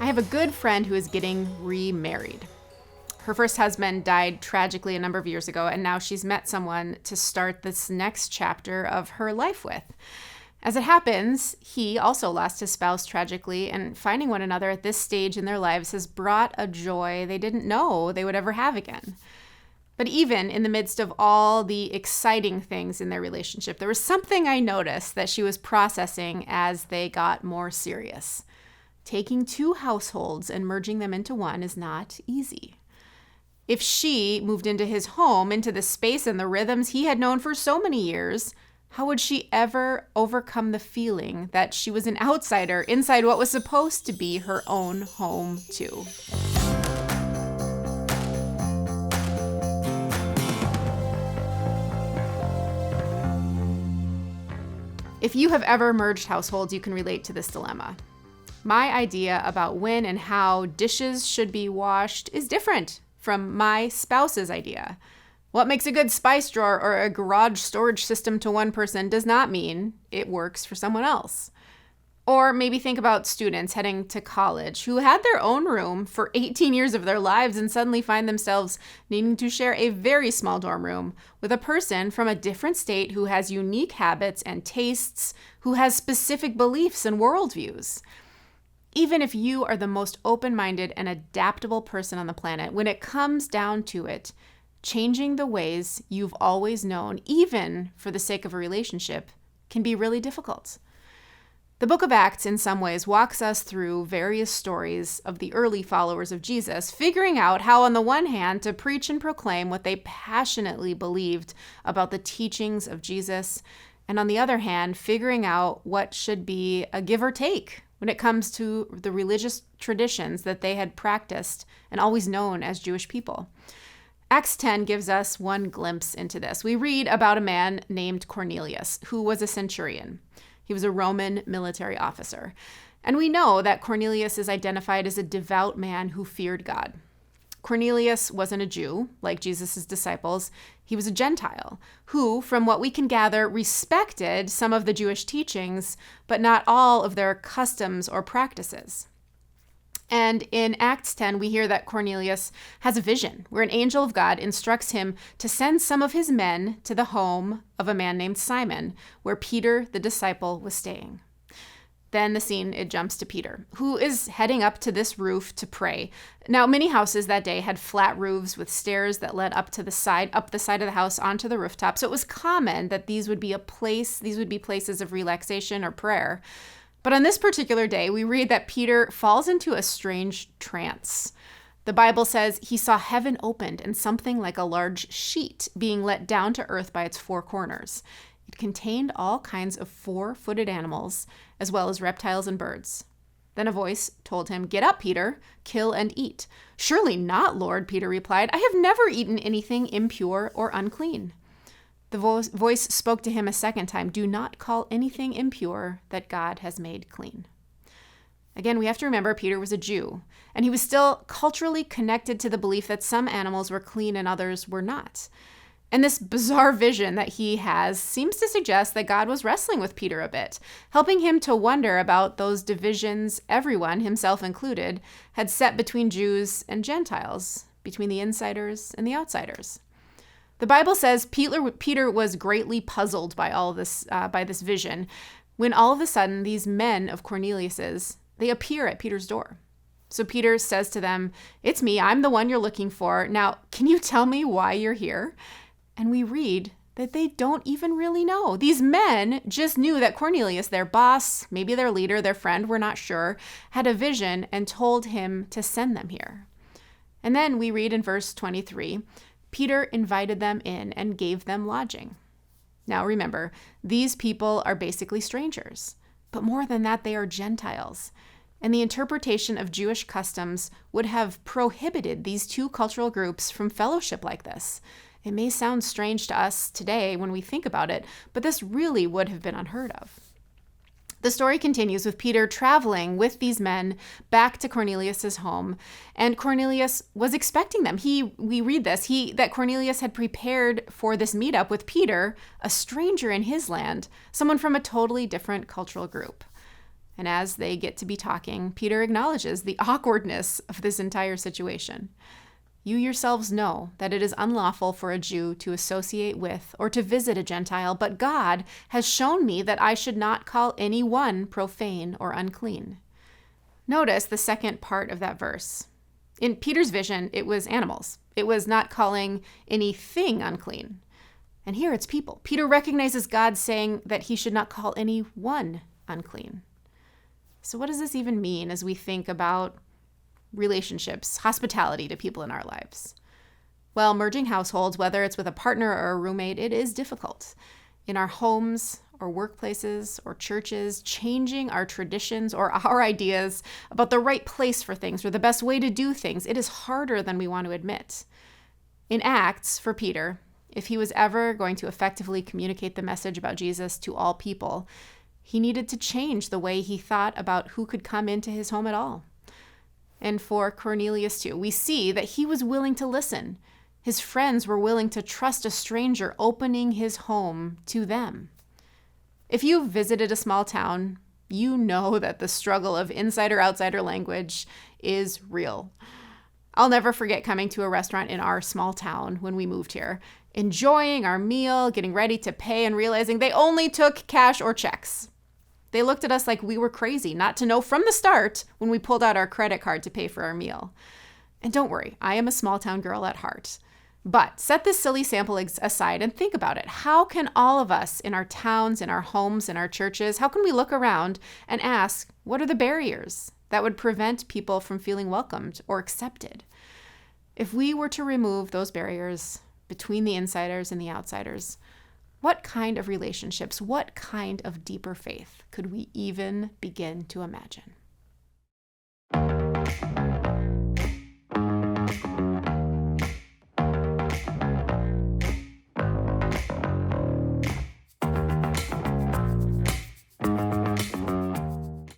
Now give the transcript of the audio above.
I have a good friend who is getting remarried. Her first husband died tragically a number of years ago, and now she's met someone to start this next chapter of her life with. As it happens, he also lost his spouse tragically, and finding one another at this stage in their lives has brought a joy they didn't know they would ever have again. But even in the midst of all the exciting things in their relationship, there was something I noticed that she was processing as they got more serious. Taking two households and merging them into one is not easy. If she moved into his home, into the space and the rhythms he had known for so many years, how would she ever overcome the feeling that she was an outsider inside what was supposed to be her own home, too? If you have ever merged households, you can relate to this dilemma. My idea about when and how dishes should be washed is different from my spouse's idea. What makes a good spice drawer or a garage storage system to one person does not mean it works for someone else. Or maybe think about students heading to college who had their own room for 18 years of their lives and suddenly find themselves needing to share a very small dorm room with a person from a different state who has unique habits and tastes, who has specific beliefs and worldviews. Even if you are the most open-minded and adaptable person on the planet, when it comes down to it, changing the ways you've always known, even for the sake of a relationship, can be really difficult. The book of Acts, in some ways, walks us through various stories of the early followers of Jesus, figuring out how, on the one hand, to preach and proclaim what they passionately believed about the teachings of Jesus, and on the other hand, figuring out what should be a give or take when it comes to the religious traditions that they had practiced and always known as Jewish people. Acts 10 gives us one glimpse into this. We read about a man named Cornelius, who was a centurion. He was a Roman military officer. And we know that Cornelius is identified as a devout man who feared God. Cornelius wasn't a Jew, like Jesus' disciples. He was a Gentile who, from what we can gather, respected some of the Jewish teachings, but not all of their customs or practices. And in Acts 10, we hear that Cornelius has a vision where an angel of God instructs him to send some of his men to the home of a man named Simon, where Peter, the disciple, was staying. Then the scene, it jumps to Peter, who is heading up to this roof to pray. Now, many houses that day had flat roofs with stairs that led up the side of the house onto the rooftop. So it was common that these would be places of relaxation or prayer. But on this particular day, we read that Peter falls into a strange trance. The Bible says he saw heaven opened and something like a large sheet being let down to earth by its four corners. It contained all kinds of four-footed animals, as well as reptiles and birds. Then a voice told him, "Get up, Peter, kill and eat." "Surely not, Lord," Peter replied. "I have never eaten anything impure or unclean." The voice spoke to him a second time, "Do not call anything impure that God has made clean." Again, we have to remember Peter was a Jew, and he was still culturally connected to the belief that some animals were clean and others were not. And this bizarre vision that he has seems to suggest that God was wrestling with Peter a bit, helping him to wonder about those divisions everyone, himself included, had set between Jews and Gentiles, between the insiders and the outsiders. The Bible says Peter was greatly puzzled by all this, by this vision, when all of a sudden these men of Cornelius's, they appear at Peter's door. So Peter says to them, "It's me, I'm the one you're looking for. Now, can you tell me why you're here?" And we read that they don't even really know. These men just knew that Cornelius, their boss, maybe their leader, their friend, we're not sure, had a vision and told him to send them here. And then we read in verse 23, Peter invited them in and gave them lodging. Now remember, these people are basically strangers, but more than that, they are Gentiles. And the interpretation of Jewish customs would have prohibited these two cultural groups from fellowship like this. It may sound strange to us today when we think about it, but this really would have been unheard of. The story continues with Peter traveling with these men back to Cornelius's home, and Cornelius was expecting them. We read this, that Cornelius had prepared for this meetup with Peter, a stranger in his land, someone from a totally different cultural group. And as they get to be talking, Peter acknowledges the awkwardness of this entire situation. You yourselves know that it is unlawful for a Jew to associate with or to visit a Gentile, but God has shown me that I should not call anyone profane or unclean. Notice the second part of that verse. In Peter's vision, it was animals. It was not calling anything unclean. And here it's people. Peter recognizes God saying that he should not call anyone unclean. So what does this even mean as we think about relationships, hospitality to people in our lives? Well, merging households, whether it's with a partner or a roommate, it is difficult. In our homes or workplaces or churches, changing our traditions or our ideas about the right place for things or the best way to do things, it is harder than we want to admit. In Acts, for Peter, if he was ever going to effectively communicate the message about Jesus to all people, he needed to change the way he thought about who could come into his home at all. And for Cornelius too, we see that he was willing to listen. His friends were willing to trust a stranger opening his home to them. If you've visited a small town, you know that the struggle of insider-outsider language is real. I'll never forget coming to a restaurant in our small town when we moved here, enjoying our meal, getting ready to pay, and realizing they only took cash or checks. They looked at us like we were crazy not to know from the start when we pulled out our credit card to pay for our meal. And don't worry, I am a small town girl at heart. But set this silly sample aside and think about it. How can all of us in our towns, in our homes, in our churches, how can we look around and ask, what are the barriers that would prevent people from feeling welcomed or accepted? If we were to remove those barriers between the insiders and the outsiders, what kind of relationships, what kind of deeper faith could we even begin to imagine?